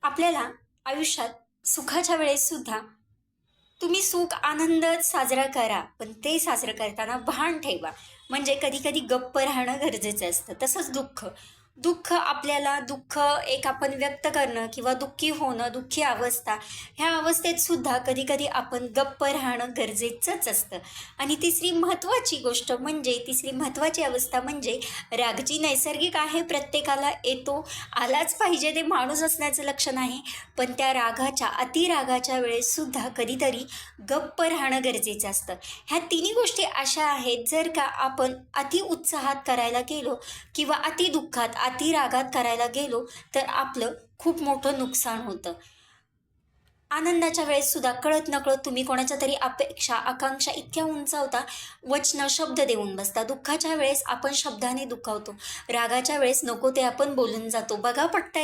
आपल्याला आयुष्यात सुखाच्या वेळेस सुद्धा तुम्ही सुख आनंद साजरा करा, पण ते साजरं करताना भान ठेवा. म्हणजे कधी कधी गप्प राहणं गरजेचं असतं. तसंच दुःख दुःख आपल्याला दुःख एक आपण व्यक्त करणं किंवा दुःखी होणं, दुःखी अवस्था, ह्या अवस्थेत सुद्धा कधी कधी आपण गप्प राहणं गरजेचंच असतं. आणि तिसरी महत्त्वाची अवस्था म्हणजे राग, जी नैसर्गिक आहे, प्रत्येकाला येतो, आलाच पाहिजे, ते माणूस असण्याचं लक्षण आहे. पण त्या रागाच्या अतिरागाच्या वेळेस सुद्धा कधीतरी गप्प राहणं गरजेचं असतं. ह्या तिन्ही गोष्टी अशा आहेत, जर का आपण अति उत्साहात करायला गेलो किंवा अति दुःखात अति रागात करायला गेलो तर आपलं खूप मोठं नुकसान होतं. आनंदाच्या वेळेस सुद्धा कळत नकळत तुम्ही कोणाच्या तरी अपेक्षा आकांक्षा इतक्या उंचावता, वचनं शब्द देऊन बसता. दुःखाच्या वेळेस आपण शब्दाने दुखावतो, रागाच्या वेळेस नको ते आपण बोलून जातो. बघा, पटतंय